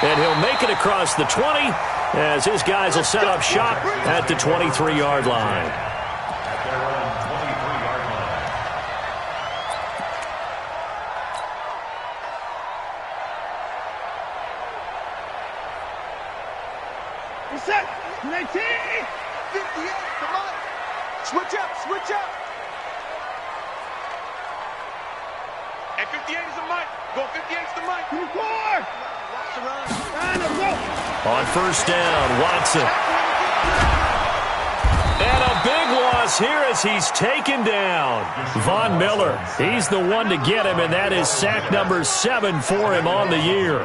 And he'll make it across the 20 as his guys will set up shop at the 23-yard line. Set. 19. 58. Come on. Switch up. Switch up. And 58 is the mic. Go 58 is the mic. 24. On first down, Watson. And a big loss here as he's taken down. Von Miller, he's the one to get him, and that is sack number 7 for him on the year.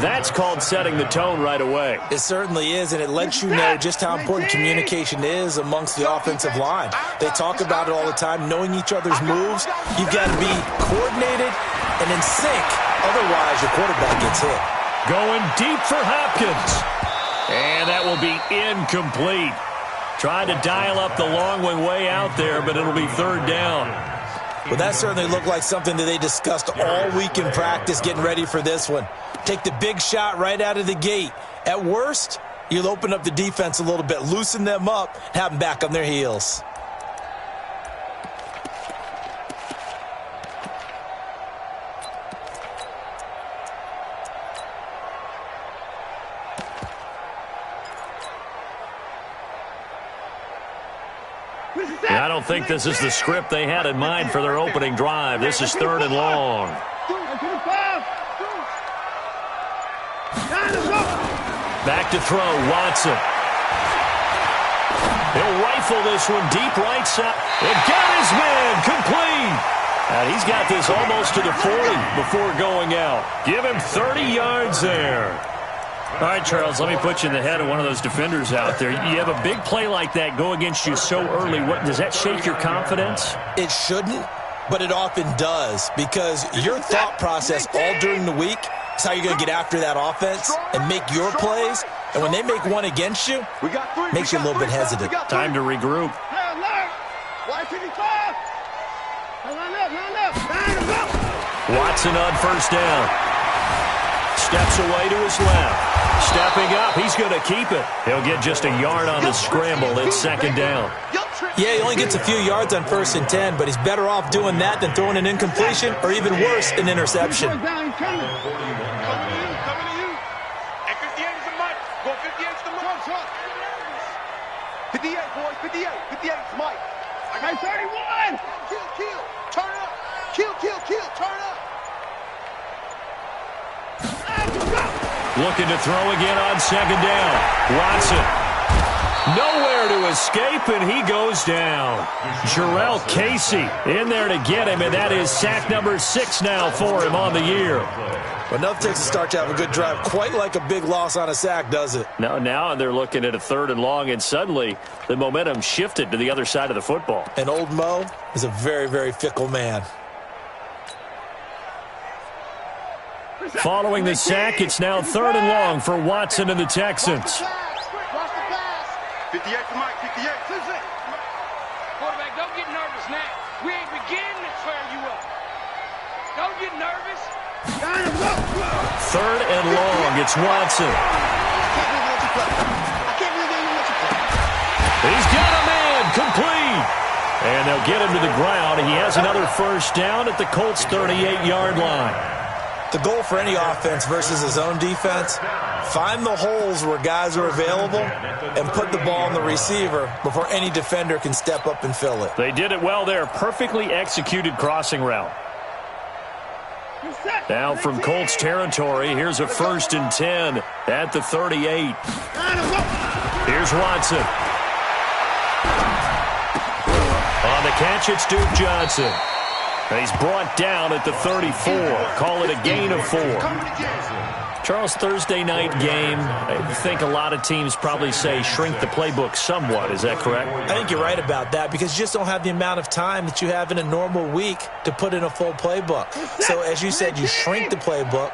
That's called setting the tone right away. It certainly is, and it lets you know just how important communication is amongst the offensive line. They talk about it all the time, knowing each other's moves. You've got to be coordinated and in sync. Otherwise, your quarterback gets hit. Going deep for Hopkins. And that will be incomplete. Trying to dial up the long way out there, but it'll be third down. Well, that certainly looked like something that they discussed all week in practice getting ready for this one. Take the big shot right out of the gate. At worst, you'll open up the defense a little bit, loosen them up, have them back on their heels. I don't think this is the script they had in mind for their opening drive. This is third and long. Back to throw, Watson. He'll rifle this one deep right side. It got his man complete. And he's got this almost to the 40 before going out. Give him 30 yards there. All right, Charles, let me put you in the head of one of those defenders out there. You have a big play like that go against you so early. Does that shake your confidence? It shouldn't, but it often does, because your thought process all during the week is how you're going to get after that offense and make your plays. And when they make one against you, makes you a little bit hesitant. Time to regroup. Watson on first down. Steps away to his left. Stepping up, he's going to keep it. He'll get just a yard on the scramble. It's second down. Yeah, he only gets a few yards on 1st and 10, but he's better off doing that than throwing an incompletion or even worse, an interception. Coming to you. And 58 is the mic. Go 58 is the mic. 58, boys. 58. 58 is Mike. I got 31. Kill. Turn up. Kill. Turn up. Looking to throw again on second down. Watson. Nowhere to escape, and he goes down. Jarrell Casey in there to get him, and that is sack number 6 now for him on the year. Well, enough takes to start to have a good drive. Quite like a big loss on a sack, does it? Now they're looking at a third and long, and suddenly the momentum shifted to the other side of the football. And old Mo is a very, very fickle man. Following the sack, it's now third and long for Watson and the Texans. 58 to Mike, 58. Quarterback, don't get nervous now. We ain't beginning to tear you up. Don't get nervous. Third and long, it's Watson. He's got a man, complete. And they'll get him to the ground. He has another first down at the Colts' 38-yard line. The goal for any offense versus his own defense, find the holes where guys are available and put the ball on the receiver before any defender can step up and fill it. They did it well there. Perfectly executed crossing route. Now from Colts territory, here's a 1st and 10 at the 38. Here's Watson. On the catch, it's Duke Johnson. He's brought down at the 34. Call it a gain of 4. Charles, Thursday night game, I think a lot of teams probably say shrink the playbook somewhat. Is that correct? I think you're right about that because you just don't have the amount of time that you have in a normal week to put in a full playbook. So as you said, you shrink the playbook,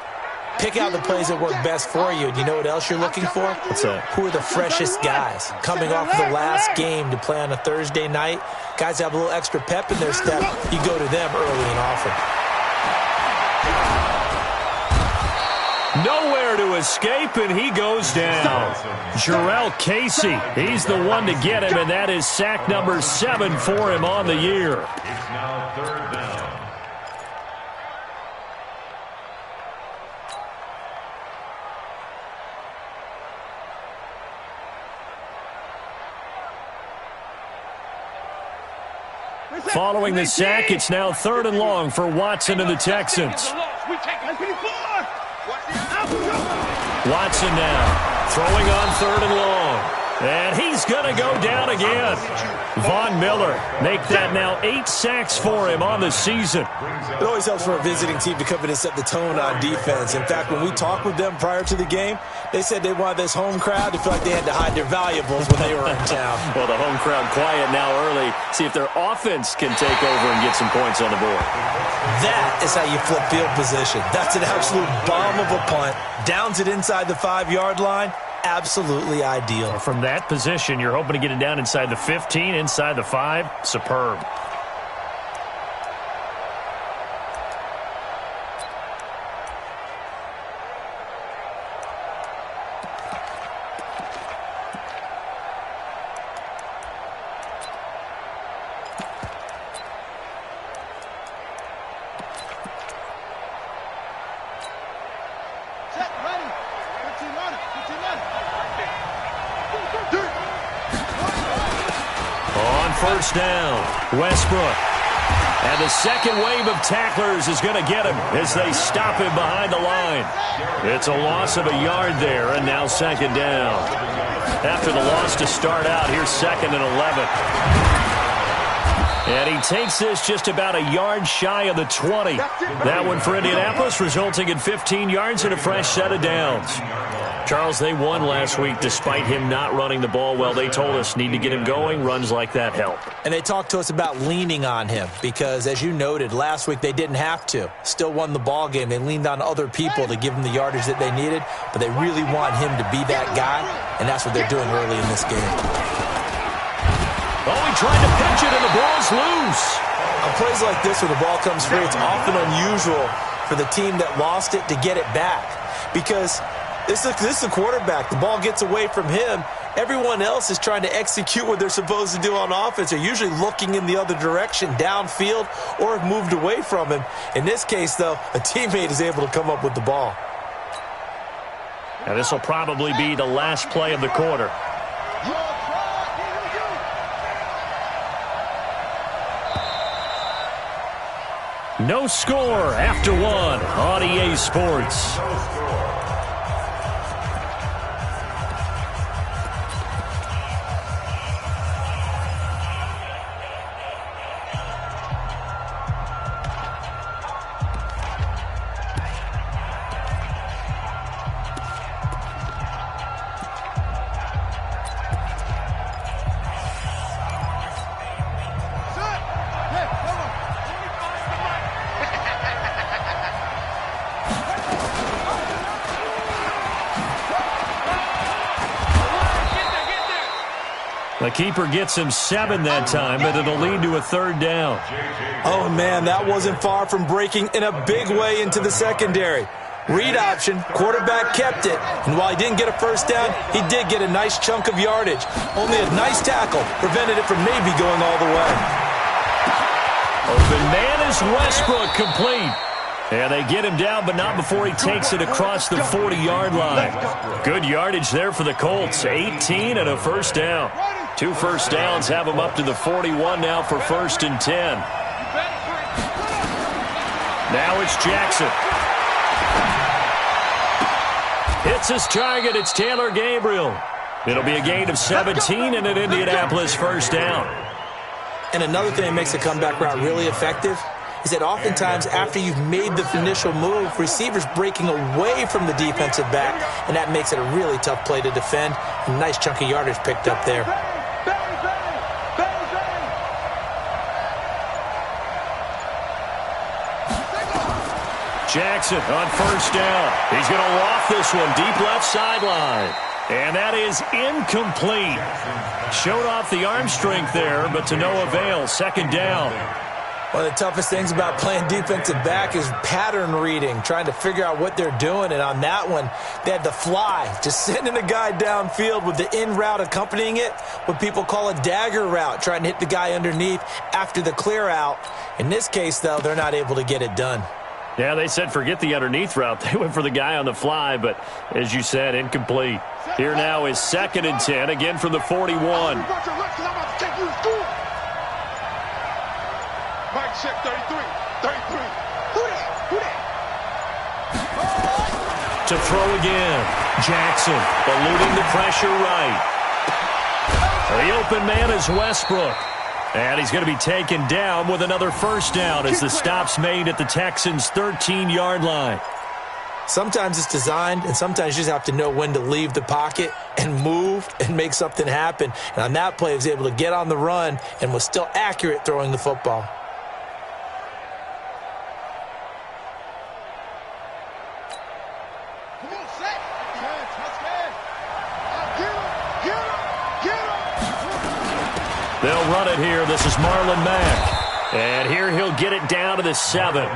pick out the plays that work best for you. And you know what else you're looking for? What's that? Who are the freshest guys coming off of the last game to play on a Thursday night? Guys have a little extra pep in their step. You go to them early and often. Nowhere to escape, and he goes down. Jarrell Casey, he's the one to get him, and that is sack number 7 for him on the year. It's now 3rd down. Following the sack, it's now 3rd and long for Watson and the Texans. Watson now throwing on 3rd and long. And he's going to go down again. Von Miller make that now 8 sacks for him on the season. It always helps for a visiting team to come in and set the tone on defense. In fact, when we talked with them prior to the game, they said they wanted this home crowd to feel like they had to hide their valuables when they were in town. Well, the home crowd quiet now early. See if their offense can take over and get some points on the board. That is how you flip field position. That's an absolute bomb of a punt. Downs it inside the 5-yard line. Absolutely ideal. From that position, you're hoping to get it down inside the 15, inside the 5. Superb. First down, Westbrook. And the second wave of tacklers is going to get him as they stop him behind the line. It's a loss of a yard there, and now 2nd down. After the loss to start out, here's 2nd and 11. And he takes this just about a yard shy of the 20. That one for Indianapolis, resulting in 15 yards and a fresh set of downs. Charles, they won last week despite him not running the ball well. They told us need to get him going. Runs like that help. And they talked to us about leaning on him because, as you noted, last week they didn't have to. Still won the ball game. They leaned on other people to give them the yardage that they needed, but they really want him to be that guy, and that's what they're doing early in this game. Oh, he tried to pitch it, and the ball's loose. On plays like this where the ball comes free, it's often unusual for the team that lost it to get it back because this is the quarterback. The ball gets away from him. Everyone else is trying to execute what they're supposed to do on offense. They're usually looking in the other direction, downfield, or have moved away from him. In this case, though, a teammate is able to come up with the ball. And this will probably be the last play of the quarter. No score after 1 on EA Sports. The keeper gets him 7 that time, but it'll lead to a 3rd down. Oh, man, that wasn't far from breaking in a big way into the secondary. Read option, quarterback kept it, and while he didn't get a first down, he did get a nice chunk of yardage. Only a nice tackle prevented it from maybe going all the way. Open man is Westbrook, complete. And they get him down, but not before he takes it across the 40-yard line. Good yardage there for the Colts. 18 and a first down. 2 first downs have him up to the 41 now for 1st and 10. Now it's Jackson. Hits his target. It's Taylor Gabriel. It'll be a gain of 17 and an Indianapolis first down. And another thing that makes the comeback route really effective is that oftentimes after you've made the initial move, receivers breaking away from the defensive back, and that makes it a really tough play to defend. A nice chunk of yardage picked up there. Jackson on first down. He's going to loft this one deep left sideline. And that is incomplete. Showed off the arm strength there, but to no avail. 2nd down. One of the toughest things about playing defensive back is pattern reading, trying to figure out what they're doing. And on that one, they had the fly, just sending a guy downfield with the in route accompanying it, what people call a dagger route, trying to hit the guy underneath after the clear out. In this case, though, they're not able to get it done. Yeah, they said forget the underneath route. They went for the guy on the fly, but as you said, incomplete. Here now is 2nd and 10, again from the 41. Mike check 33. 33. Who that? To throw again. Jackson eluding the pressure right. The open man is Westbrook. And he's going to be taken down with another first down as the stop's made at the Texans' 13-yard line. Sometimes it's designed, and sometimes you just have to know when to leave the pocket and move and make something happen. And on that play, he was able to get on the run and was still accurate throwing the football. They'll run it here. This is Marlon Mack. And here he'll get it down to the 7.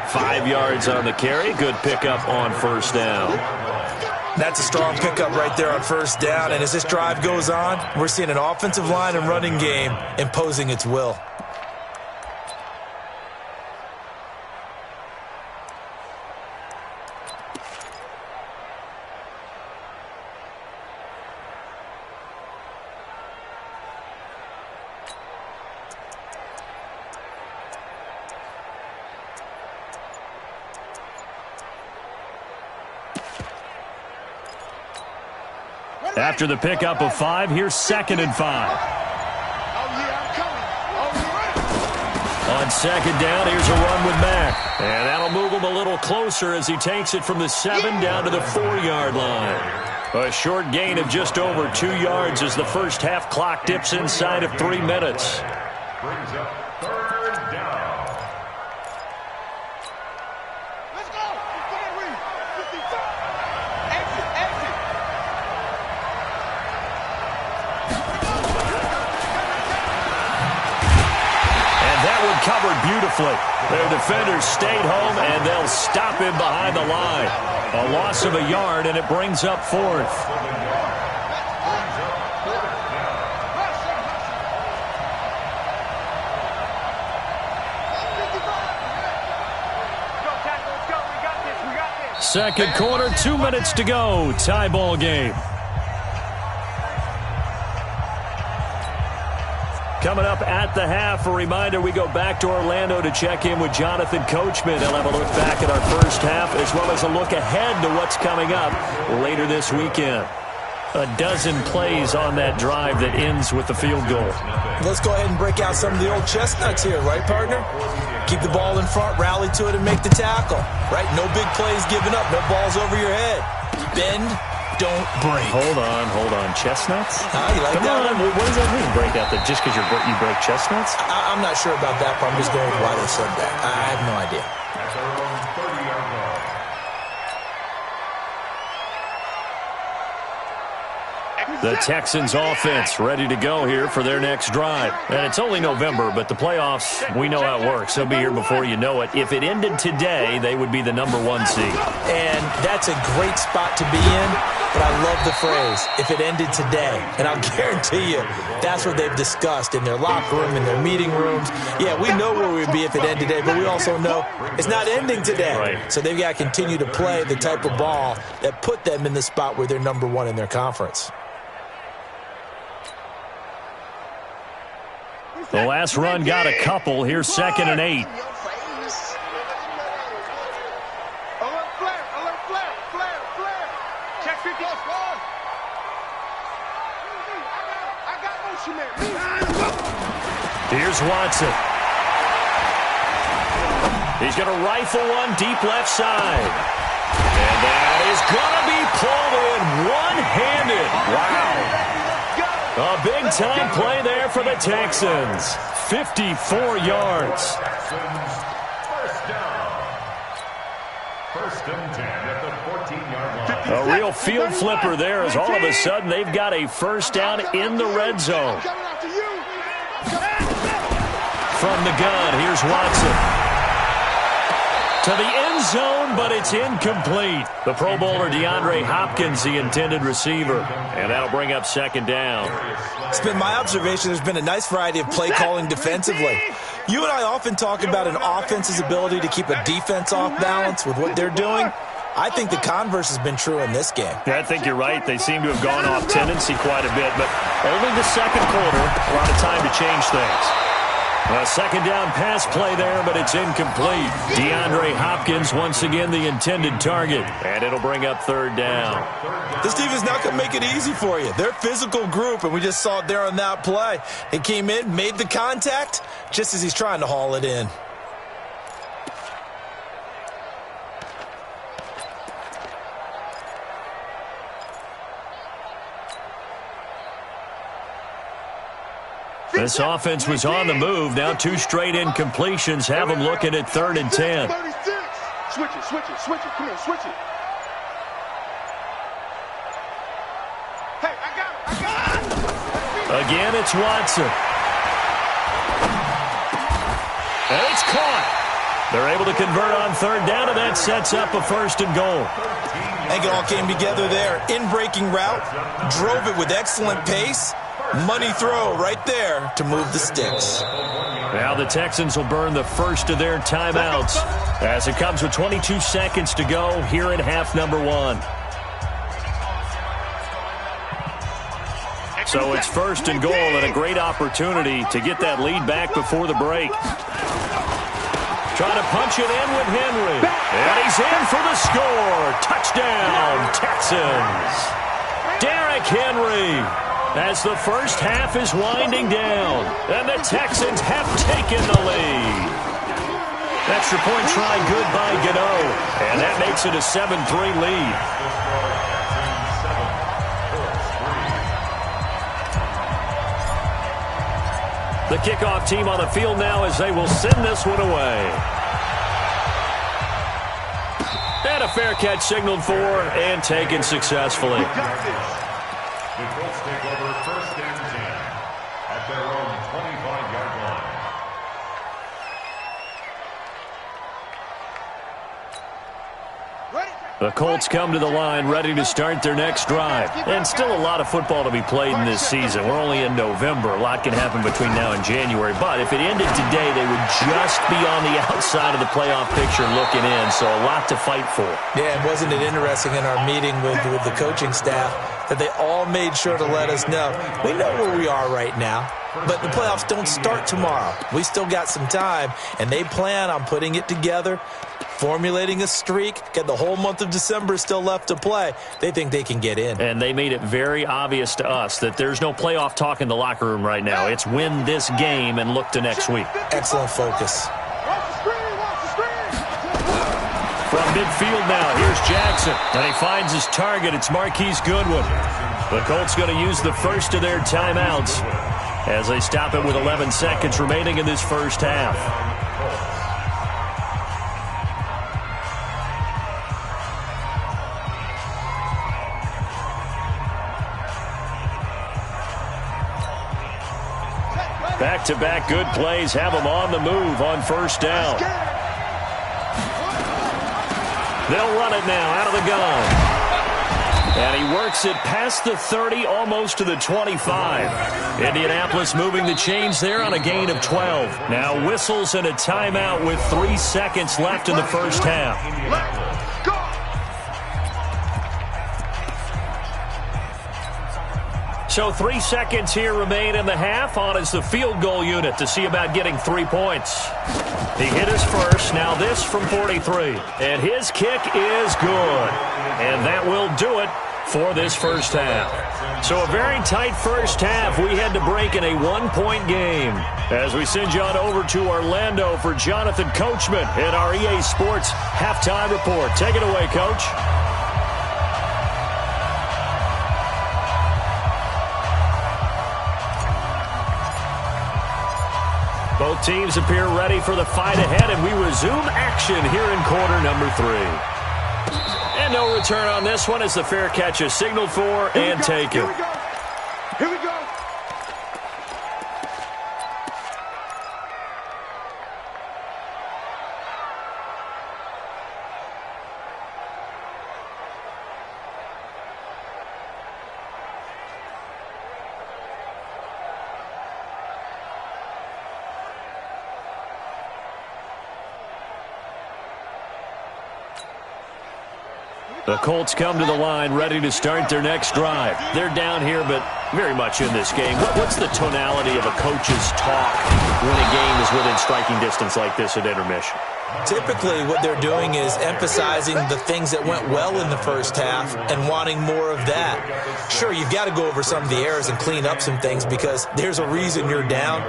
5 yards on the carry. Good pickup on first down. That's a strong pickup right there on first down. And as this drive goes on, we're seeing an offensive line and running game imposing its will. After the pickup of 5, here's 2nd and 5. On 2nd down, here's a run with Mack. And that'll move him a little closer as he takes it from the 7 down to the 4-yard line. A short gain of just over 2 yards as the first half clock dips inside of 3 minutes. Brings up 3rd down. Let's go. Exit. Covered beautifully. Their defenders stayed home, and they'll stop him behind the line. A loss of a yard, and it brings up 4th. Second quarter, 2 minutes to go. Tie ball game. Coming up at the half, a reminder, we go back to Orlando to check in with Jonathan Coachman. He'll have a look back at our first half as well as a look ahead to what's coming up later this weekend. A dozen plays on that drive that ends with the field goal. Let's go ahead and break out some of the old chestnuts here, right, partner? Keep the ball in front, rally to it, and make the tackle, right? No big plays given up, no balls over your head. Bend, don't break. Hold on. Chestnuts? You like Come that on. one? What does that mean, break out? That just because you break chestnuts? I'm not sure about that, but I'm just going with why they said that. I have no idea. That's our own 30-yard line. The Texans offense ready to go here for their next drive. And it's only November, but the playoffs, we know how it works. They'll be here before you know it. If it ended today, they would be the #1 seed. And that's a great spot to be in, but I love the phrase, if it ended today. And I'll guarantee you, that's what they've discussed in their locker room, in their meeting rooms. Yeah, we know where we'd be if it ended today, but we also know it's not ending today. Right. So they've got to continue to play the type of ball that put them in the spot where they're #1 in their conference. The last run got a couple. Here's 2nd and 8. Alert flare. Check 50. I got motion there. Here's Watson. He's going to rifle one deep left side. And that is going to be pulled in one-handed. Wow. A big-time play there for the Texans. 54 yards. First down. 1st and 10 at the 14-yard line. A real field flipper there as all of a sudden they've got a first down in the red zone. from the gun. Here's Watson. To the end zone, but it's incomplete. The Pro Bowler DeAndre Hopkins, the intended receiver. And that'll bring up second down. It's been my observation there's been a nice variety of play calling defensively. You and I often talk about an offense's ability to keep a defense off balance with what they're doing. I think the converse has been true in this game. Yeah, I think you're right. They seem to have gone off tendency quite a bit, but only the second quarter, a lot of time to change things. A second down pass play there, but it's incomplete. DeAndre Hopkins, once again, the intended target. And it'll bring up third down. This defense is not going to make it easy for you. They're a physical group, and we just saw it there on that play. He came in, made the contact, just as he's trying to haul it in. This offense was on the move. Now 2 straight incompletions have them looking at 3rd and 10. 36. Switch it, switch it, switch it. Come on, switch it. Hey, I got it. Again, it's Watson. And it's caught. They're able to convert on 3rd down, and that sets up a 1st and goal. I think it all came together there. In-breaking route, drove it with excellent pace. Money throw right there to move the sticks. Now the Texans will burn the first of their timeouts as it comes with 22 seconds to go here in half number 1. So it's 1st and goal and a great opportunity to get that lead back before the break. Trying to punch it in with Henry. And he's in for the score. Touchdown, Texans. Derrick Henry. As the first half is winding down, and the Texans have taken the lead. Extra point try good by Gano, and that makes it a 7-3 lead. The kickoff team on the field now as they will send this one away. And a fair catch signaled for and taken successfully. The Colts take over 1st and 10 at their own 25-yard line. The Colts come to the line ready to start their next drive. And still a lot of football to be played in this season. We're only in November. A lot can happen between now and January. But if it ended today, they would just be on the outside of the playoff picture looking in. So a lot to fight for. Yeah, and wasn't it interesting in our meeting with the coaching staff that they all made sure to let us know. We know where we are right now, but the playoffs don't start tomorrow. We still got some time, and they plan on putting it together, formulating a streak. Got the whole month of December still left to play. They think they can get in. And they made it very obvious to us that there's no playoff talk in the locker room right now. It's win this game and look to next week. Excellent focus. From midfield now, here's Jackson. And he finds his target. It's Marquise Goodwin. The Colts going to use the first of their timeouts as they stop it with 11 seconds remaining in this first half. Back-to-back good plays have them on the move on 1st down. They'll run it now out of the gun. And he works it past the 30, almost to the 25. Indianapolis moving the chains there on a gain of 12. Now whistles and a timeout with 3 seconds left in the first half. So 3 seconds here remain in the half. On is the field goal unit to see about getting 3 points. He hit his first. Now this from 43. And his kick is good. And that will do it for this first half. So a very tight first half. We had to break in a 1-point game. As we send you on over to Orlando for Jonathan Coachman in our EA Sports Halftime Report. Take it away, Coach. Both teams appear ready for the fight ahead, and we resume action here in quarter number 3. And no return on this one as the fair catch is signaled for and taken. Here we go. The Colts come to the line ready to start their next drive. They're down here, but very much in this game. What's the tonality of a coach's talk when a game is within striking distance like this at intermission? Typically, what they're doing is emphasizing the things that went well in the first half and wanting more of that. Sure, you've got to go over some of the errors and clean up some things because there's a reason you're down.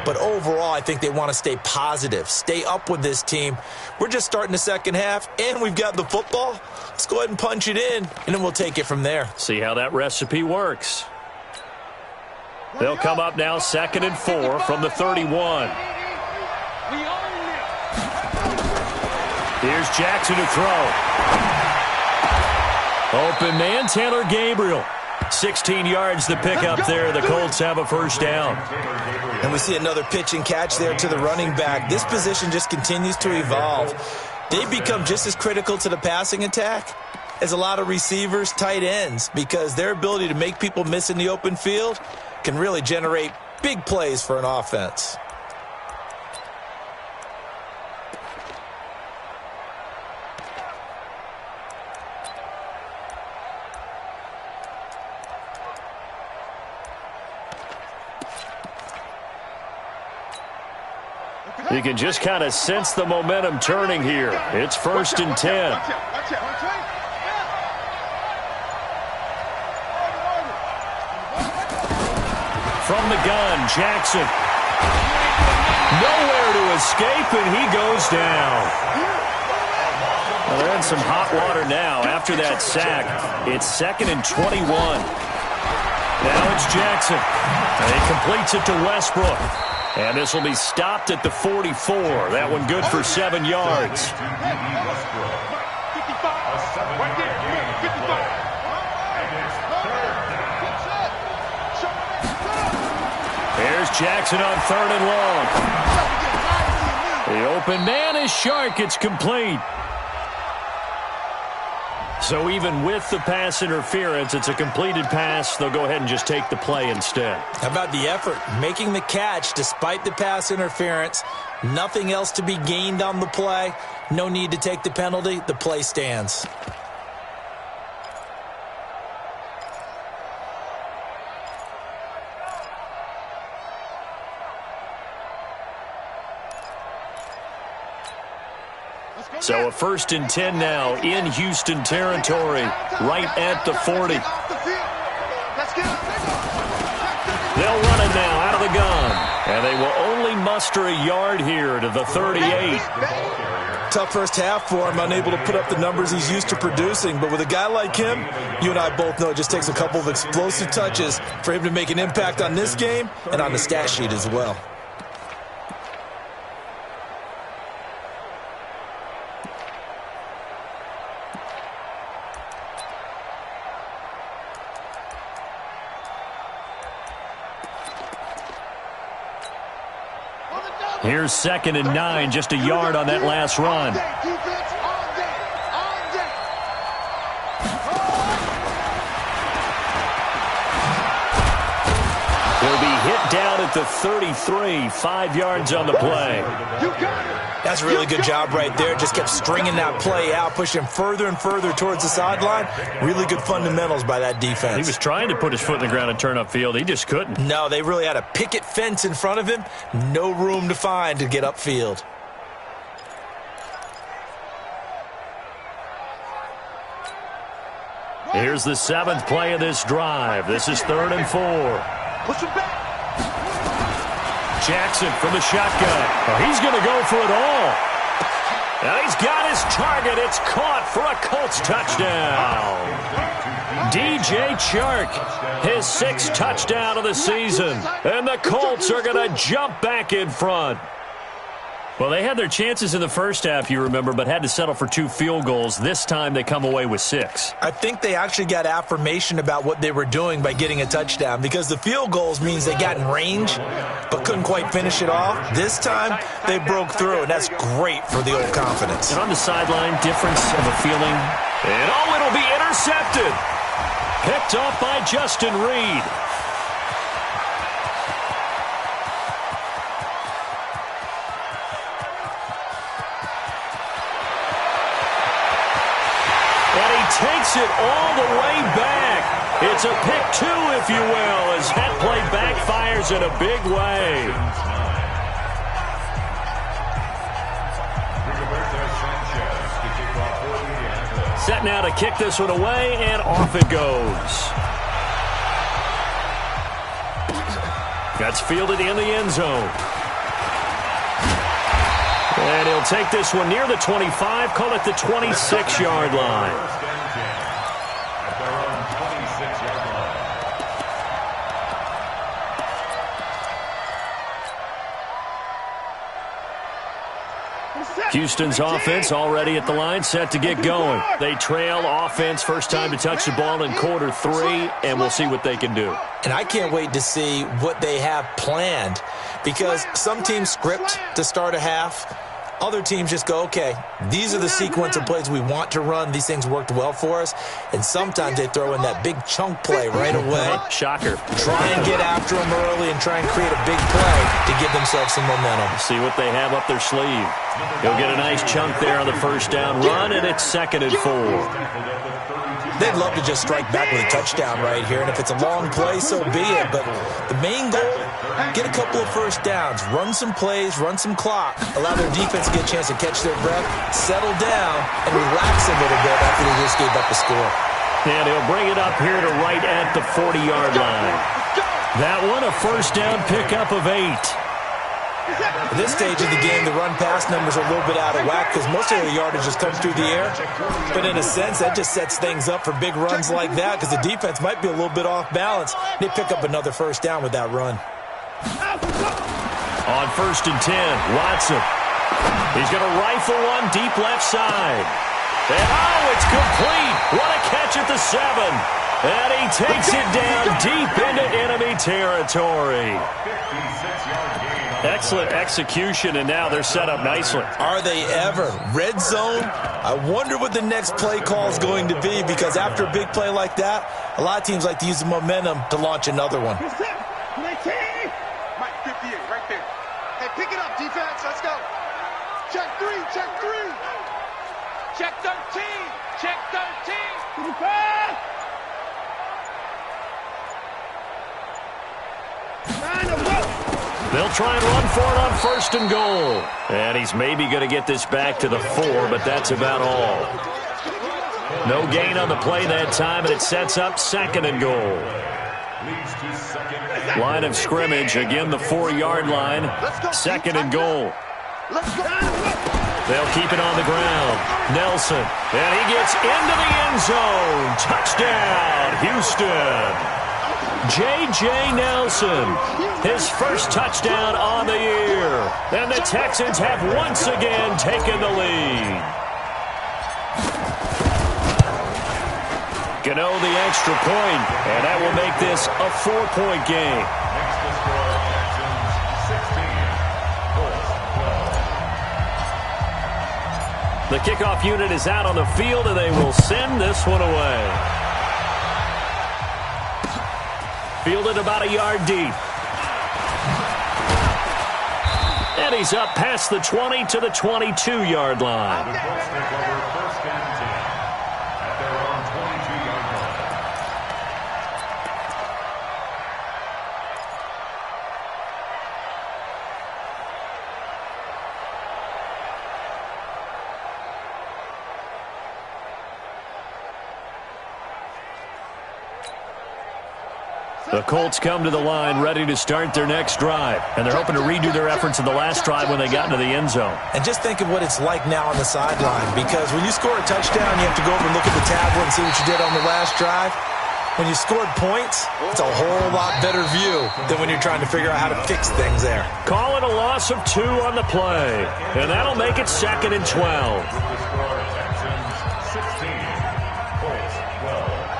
But overall, I think they want to stay positive, stay up with this team. We're just starting the second half, and we've got the football. Let's go ahead and punch it in, and then we'll take it from there. See how that recipe works. They'll come up now 2nd and 4 from the 31. Here's Jackson to throw. Open man, Taylor Gabriel. 16 yards to pick up there. The Colts have a first down. And we see another pitch and catch there to the running back. This position just continues to evolve. They become just as critical to the passing attack as a lot of receivers, tight ends, because their ability to make people miss in the open field can really generate big plays for an offense. You can just kind of sense the momentum turning here. It's 1st and 10. From the gun, Jackson. Nowhere to escape, and he goes down. Well, they're in some hot water now after that sack. It's 2nd and 21. Now it's Jackson. And he completes it to Westbrook. And this will be stopped at the 44. That one good for 7 yards. Here's Jackson on 3rd and long. The open man is Shark. It's complete. So even with the pass interference, it's a completed pass. They'll go ahead and just take the play instead. How about the effort? Making the catch despite the pass interference. Nothing else to be gained on the play. No need to take the penalty. The play stands. So a 1st and 10 now in Houston territory, right at the 40. They'll run it now out of the gun, and they will only muster a yard here to the 38. Tough first half for him, unable to put up the numbers he's used to producing. But with a guy like him, you and I both know it just takes a couple of explosive touches for him to make an impact on this game and on the stat sheet as well. Here's 2nd and 9, just a yard on that last run. He'll be hit down at the 33, 5 yards on the play. That's a really good job right there. Just kept stringing that play out, pushing further and further towards the sideline. Really good fundamentals by that defense. He was trying to put his foot in the ground and turn upfield. He just couldn't. No, they really had a picket fence in front of him. No room to find to get upfield. Here's the 7th play of this drive. This is 3rd and 4. Push him back. Jackson from the shotgun. Oh, he's going to go for it all. Now he's got his target. It's caught for a Colts touchdown. DJ Chark, his 6th touchdown of the season. And the Colts are going to jump back in front. Well, they had their chances in the first half, you remember, but had to settle for 2 field goals. This time they come away with 6. I think they actually got affirmation about what they were doing by getting a touchdown, because the field goals means they got in range but couldn't quite finish it off. This time they broke through, and that's great for the old confidence. And on the sideline, difference of a feeling. And oh, it'll be intercepted. Picked off by Justin Reed. takes it all the way back. It's a pick two, if you will, as that play backfires in a big way. Set now to kick this one away, and off it goes. That's fielded in the end zone. And he'll take this one near the 25, call it the 26-yard line. Houston's offense already at the line, set to get going. They trail offense, first time to touch the ball in quarter three, and we'll see what they can do. And I can't wait to see what they have planned, because some teams script to start a half. Other teams just go, okay, these are the sequence of plays we want to run. These things worked well for us. And sometimes they throw in that big chunk play right away. Shocker. Try and get after them early and try and create a big play to give themselves some momentum. See what they have up their sleeve. He'll get a nice chunk there on the first down run, and it's 2nd and 4. They'd love to just strike back with a touchdown right here, and if it's a long play, so be it. But the main goal, get a couple of first downs, run some plays, run some clock, allow their defense to get a chance to catch their breath, settle down, and relax a little bit after they just gave up the score. And he'll bring it up here to right at the 40-yard line. That one, a first down pickup of 8. At this stage of the game, the run-pass numbers are a little bit out of whack because most of their yardage just comes through the air. But in a sense, that just sets things up for big runs like that because the defense might be a little bit off balance. They pick up another first down with that run. On 1st and 10, Watson. He's going to rifle one deep left side. And oh, it's complete. What a catch at the 7. And he takes it down deep into enemy territory. Excellent execution, and now they're set up nicely. Are they ever? Red zone? I wonder what the next play call is going to be, because after a big play like that, a lot of teams like to use the momentum to launch another one. Mike, 58, right there. Hey, pick it up, defense. Let's go. Check 3, check 3. Check 13. Check 13. They'll try and run for it on 1st and goal. And he's maybe going to get this back to the 4, but that's about all. No gain on the play that time, and it sets up 2nd and goal. Line of scrimmage, again the 4-yard line. 2nd and goal. They'll keep it on the ground. Nelson, and he gets into the end zone. Touchdown, Houston. J.J. Nelson, his first touchdown on the year. And the Texans have once again taken the lead. Gano the extra point, and that will make this a 4-point game. The kickoff unit is out on the field, and they will send this one away. Fielded about a yard deep. And he's up past the 20 to the 22-yard line. The Colts take over 1st and 10 at their own 22-yard line. The Colts come to the line ready to start their next drive. And they're hoping to redo their efforts in the last drive when they got into the end zone. And just think of what it's like now on the sideline, because when you score a touchdown, you have to go over and look at the tablet and see what you did on the last drive. When you scored points, it's a whole lot better view than when you're trying to figure out how to fix things there. Call it a loss of 2 on the play. And that'll make it 2nd and 12. Texans 16, Colts 12.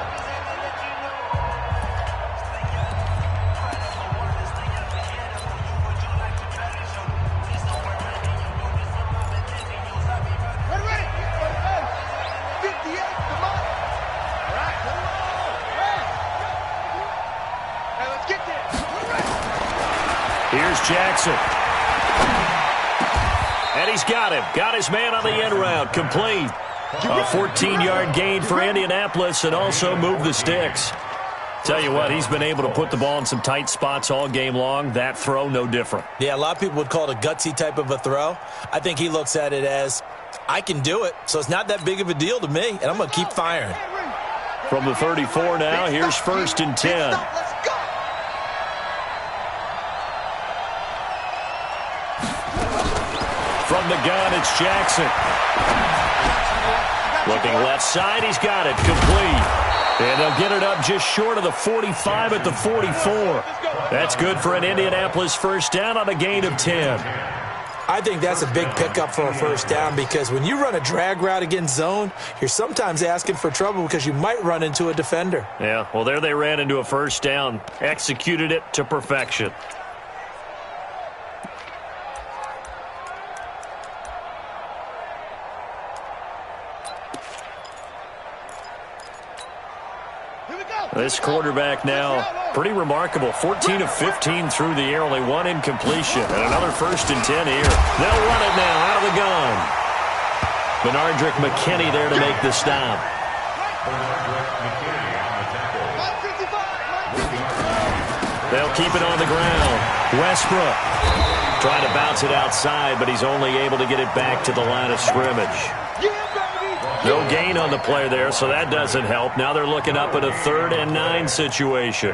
Here's Jackson. And he's got him. Got his man on the end route. Complete. A 14-yard gain for Indianapolis and also move the sticks. Tell you what, he's been able to put the ball in some tight spots all game long. That throw, no different. Yeah, a lot of people would call it a gutsy type of a throw. I think he looks at it as, I can do it, so it's not that big of a deal to me, and I'm going to keep firing. From the 34 now, here's 1st and 10. From the gun, it's Jackson. Looking left side, he's got it, complete. And they'll get it up just short of the 45 at the 44. That's good for an Indianapolis first down on a gain of 10. I think that's a big pickup for a first down because when you run a drag route against zone, you're sometimes asking for trouble because you might run into a defender. Yeah, well, there they ran into a first down, executed it to perfection. This quarterback now, pretty remarkable. 14 of 15 through the air, only one incompletion. And another 1st and 10 here. They'll run it now out of the gun. Benardrick McKinney there to make the stop. They'll keep it on the ground. Westbrook trying to bounce it outside, but he's only able to get it back to the line of scrimmage. No gain on the play there, so that doesn't help. Now they're looking up at a 3rd and 9 situation.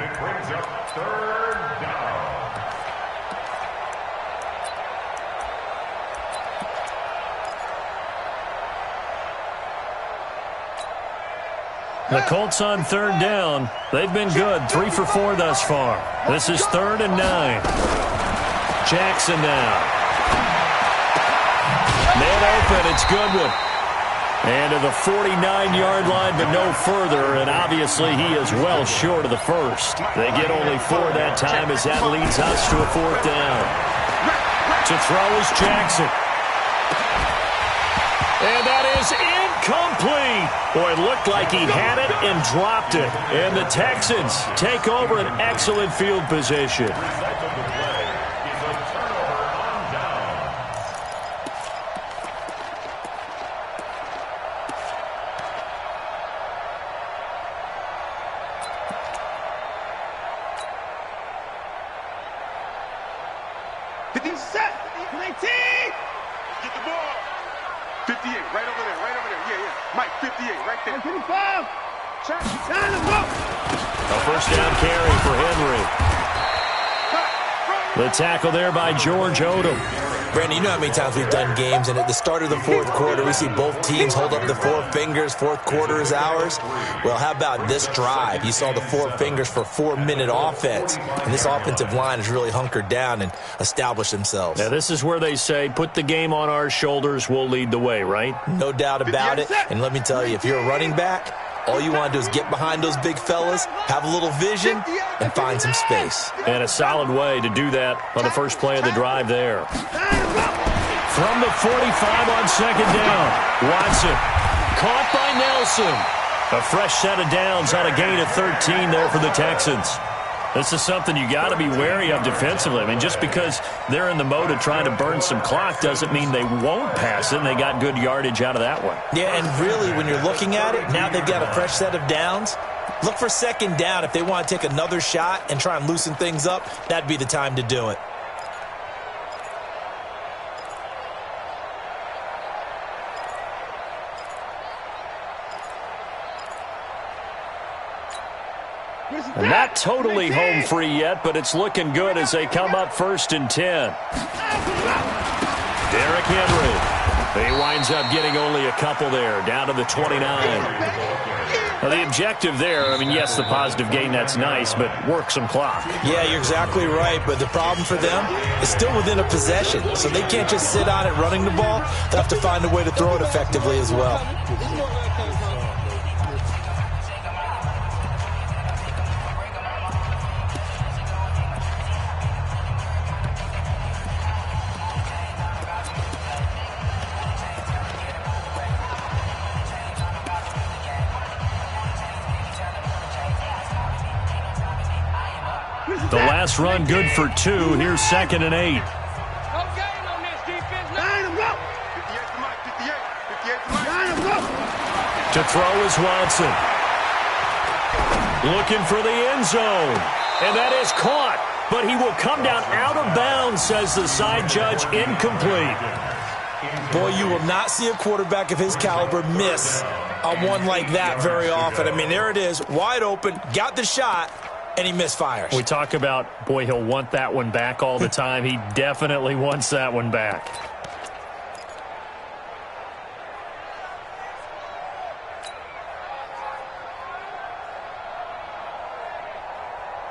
The Colts on 3rd down. They've been good, 3 for 4 thus far. This is 3rd and 9. Jackson now. Man open, it's Goodwin. And to the 49-yard line, but no further, and obviously he is well short of the first. They get only 4 that time as that leads us to a 4th down. To throw is Jackson. And that is incomplete. Boy, it looked like he had it and dropped it. And the Texans take over an excellent field position. The tackle there by George Odom. Brandon, you know how many times we've done games, and at the start of the 4th quarter, we see both teams hold up the 4 fingers, 4th quarter is ours. Well, how about this drive? You saw the 4 fingers for 4-minute offense, and this offensive line has really hunkered down and established themselves. Now, this is where they say, put the game on our shoulders, we'll lead the way, right? No doubt about it, and let me tell you, if you're a running back, all you want to do is get behind those big fellas, have a little vision, and find some space. And a solid way to do that on the first play of the drive there. From the 45 on 2nd down, Watson caught by Nelson. A fresh set of downs on a gain of 13 there for the Texans. This is something you got to be wary of defensively. I mean, just because they're in the mode of trying to burn some clock doesn't mean they won't pass it, and they got good yardage out of that one. Yeah, and really, when you're looking at it, now they've got a fresh set of downs. Look for 2nd down. If they want to take another shot and try and loosen things up, that'd be the time to do it. And not totally home free yet, but it's looking good as they come up 1st and 10. Derrick Henry. He winds up getting only a couple there, down to the 29. Now, the objective there, I mean, yes, the positive gain, that's nice, but work some clock. Yeah, you're exactly right, but the problem for them is still within a possession, so they can't just sit on it running the ball. They'll have to find a way to throw it effectively as well. The last run good for 2. Here's 2nd and 8. No game on this defense. Line him up. 58 to Mike, 58. 58 to Mike. Line him up. To throw is Watson. Looking for the end zone. And that is caught. But he will come down out of bounds, says the side judge. Incomplete. Boy, you will not see a quarterback of his caliber miss on one like that very often. I mean, there it is, wide open, got the shot, and he misfires. We talk about, boy, he'll want that one back all the time. He definitely wants that one back.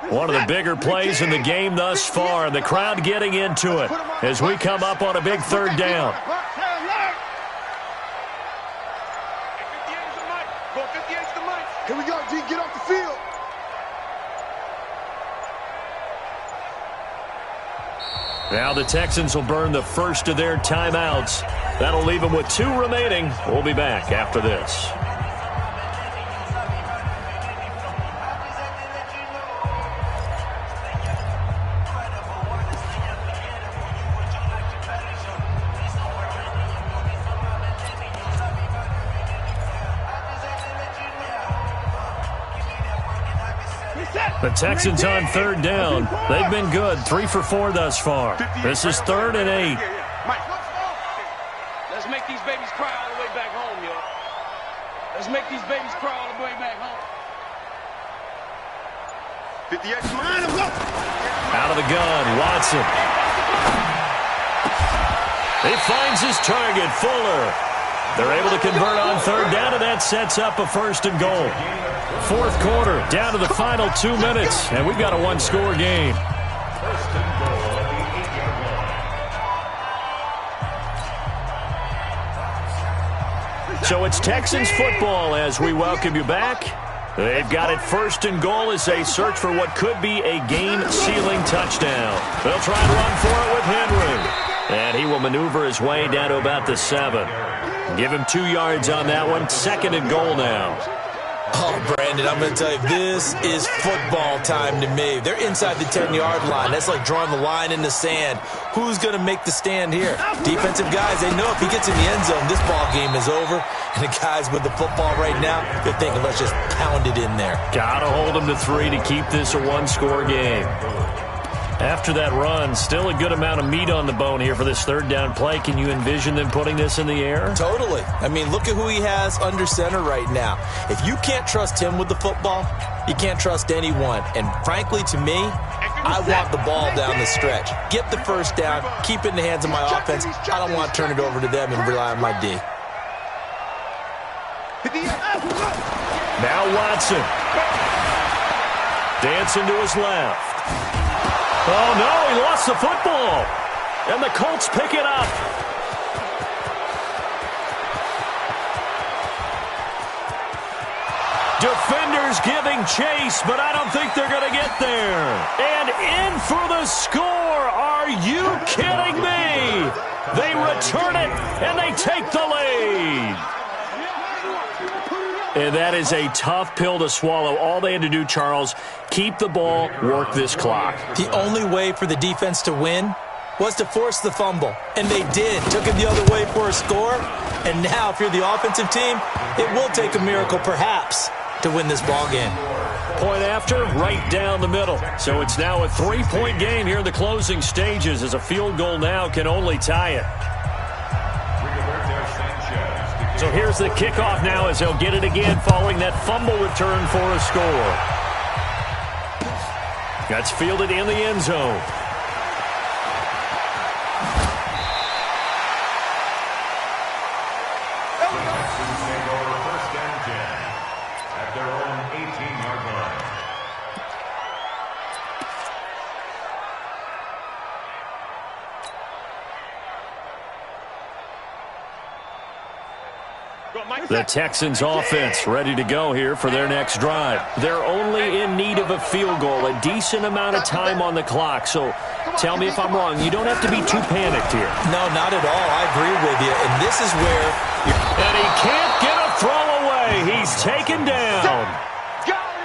One of the bigger plays in the game thus far. The crowd getting into it as we come up on a big third down. Here we go, G. Get off the field. Now the Texans will burn the first of their timeouts. That'll leave them with 2 remaining. We'll be back after this. The Texans on third down. They've been good. 3 for 4 thus far. This is 3rd and 8. Let's make these babies cry all the way back home, yo. Let's make these babies cry all the way back home. 50X line him up. Out of the gun, Watson. He finds his target, Fuller. They're able to convert on third down, and that sets up a 1st and goal. 4th quarter, down to the final 2 minutes, and we've got a 1-score game. So it's Texans football as we welcome you back. They've got it 1st and goal as they search for what could be a game-sealing touchdown. They'll try and run for it with Henry. And he will maneuver his way down to about the 7. Give him 2 yards on that one. 2nd and goal now. Oh, Brandon, I'm going to tell you, this is football time to me. They're inside the 10-yard line. That's like drawing the line in the sand. Who's going to make the stand here? Defensive guys, they know if he gets in the end zone, this ball game is over. And the guys with the football right now, they're thinking, let's just pound it in there. Got to hold him to 3 to keep this a 1-score game. After that run, still a good amount of meat on the bone here for this 3rd down play. Can you envision them putting this in the air? Totally. I mean, look at who he has under center right now. If you can't trust him with the football, you can't trust anyone. And frankly, to me, I want the ball down the stretch. Get the 1st down, keep it in the hands of my offense. I don't want to turn it over to them and rely on my D. Now Watson. Dancing to his left. Oh, no, he lost the football. And the Colts pick it up. Defenders giving chase, but I don't think they're going to get there. And in for the score. Are you kidding me? They return it, and they take the lead. And that is a tough pill to swallow. All they had to do, Charles, keep the ball, work this clock. The only way for the defense to win was to force the fumble. And they did. Took it the other way for a score. And now, if you're the offensive team, it will take a miracle, perhaps, to win this ball game. Point after, right down the middle. So it's now a 3-point game here in the closing stages as a field goal now can only tie it. So here's the kickoff now as they'll get it again following that fumble return for a score. That's fielded in the end zone. First and 10 at their own 18-yard line. The Texans offense ready to go here for their next drive. They're only in need of a field goal, a decent amount of time on the clock. So tell me if I'm wrong. You don't have to be too panicked here. No, not at all. I agree with you. And this is where... And he can't get a throw away. He's taken down.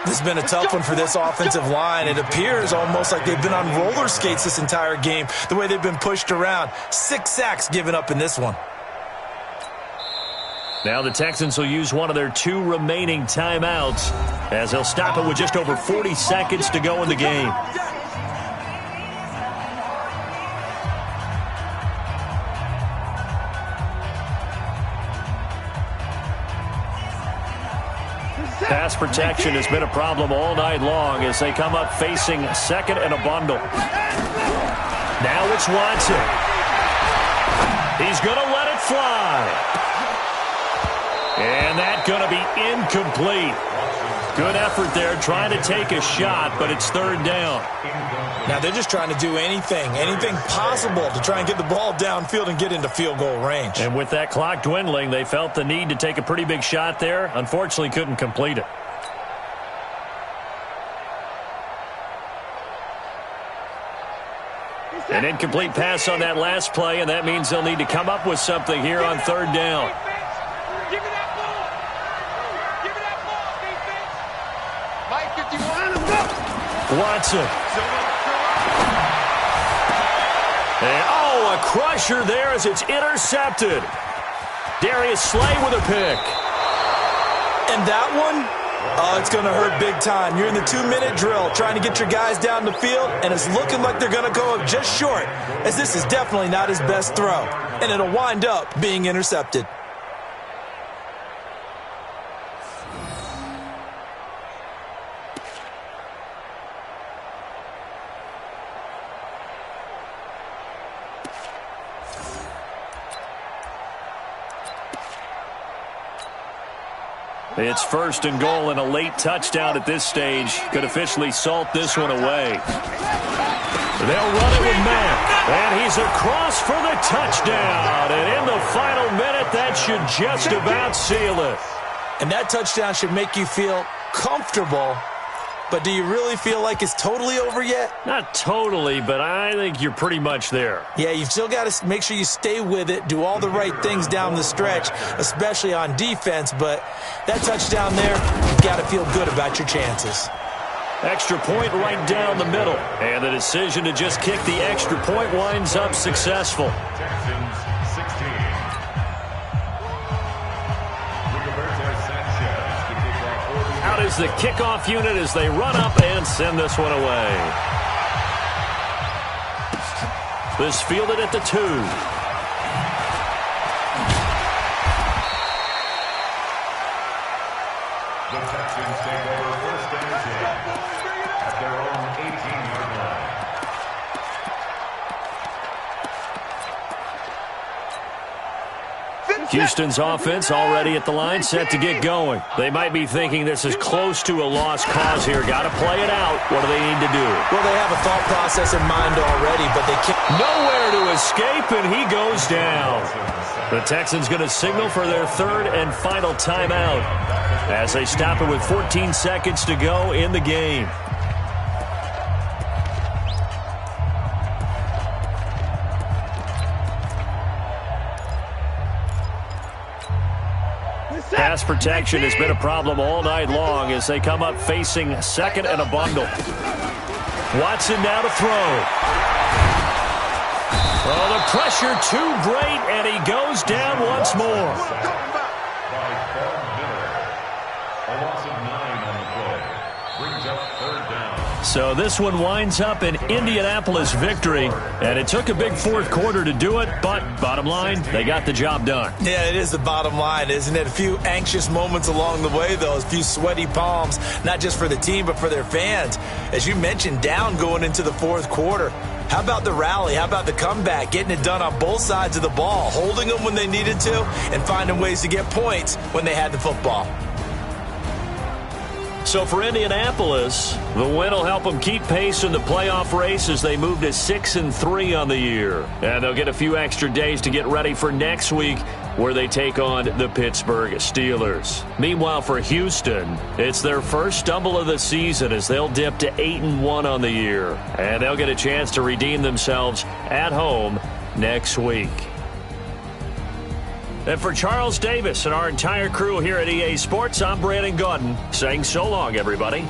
This has been a tough one for this offensive line. It appears almost like they've been on roller skates this entire game, the way they've been pushed around. 6 sacks given up in this one. Now the Texans will use one of their 2 remaining timeouts as they'll stop it with just over 40 seconds to go in the game. Pass protection has been a problem all night long as they come up facing second and a bundle. Now it's Watson. He's going to let it fly. And that's going to be incomplete. Good effort there trying to take a shot, but it's third down. Now they're just trying to do anything possible to try and get the ball downfield and get into field goal range. And with that clock dwindling, they felt the need to take a pretty big shot there. Unfortunately, couldn't complete it. An incomplete pass on that last play, and that means they'll need to come up with something here on third down. Give me that ball. Give me that ball, defense. Mike, if you want to go. Watson. And, a crusher there as it's intercepted. Darius Slay with a pick. And that one, it's going to hurt big time. You're in the 2-minute drill trying to get your guys down the field, and it's looking like they're going to go up just short, as this is definitely not his best throw, and it'll wind up being intercepted. It's first and goal, and a late touchdown at this stage could officially salt this one away. They'll run it with Mack, and he's across for the touchdown. And in the final minute, that should just about seal it. And that touchdown should make you feel comfortable. But do you really feel like it's totally over yet? Not totally, but I think you're pretty much there. Yeah, you've still got to make sure you stay with it, do all the right things down the stretch, especially on defense. But that touchdown there, you've got to feel good about your chances. Extra point right down the middle. And the decision to just kick the extra point winds up successful. Texans 16. Out is the kickoff unit as they run up and send this one away. This fielded at the 2. The Texans take over first and 10 at their own 18-yard line. Houston's offense already at the line, set to get going. They might be thinking this is close to a lost cause here. Got to play it out. What do they need to do? Well, they have a thought process in mind already, but they can't. Nowhere to escape, and he goes down. The Texans going to signal for their third and final timeout as they stop it with 14 seconds to go in the game. Pass protection has been a problem all night long as they come up facing second and a bundle. Watson now to throw. Oh, the pressure too great, and he goes down once more. A loss of 9 on the play. Brings up third down. So this one winds up an Indianapolis victory, and it took a big fourth quarter to do it, but bottom line, they got the job done. Yeah, it is the bottom line, isn't it? A few anxious moments along the way, though, a few sweaty palms, not just for the team, but for their fans. As you mentioned, down going into the fourth quarter. How about the rally? How about the comeback? Getting it done on both sides of the ball, holding them when they needed to, and finding ways to get points when they had the football. So for Indianapolis, the win will help them keep pace in the playoff race as they move to 6-3 on the year. And they'll get a few extra days to get ready for next week where they take on the Pittsburgh Steelers. Meanwhile, for Houston, it's their first stumble of the season as they'll dip to 8-1 on the year. And they'll get a chance to redeem themselves at home next week. And for Charles Davis and our entire crew here at EA Sports, I'm Brandon Gaudin saying so long, everybody.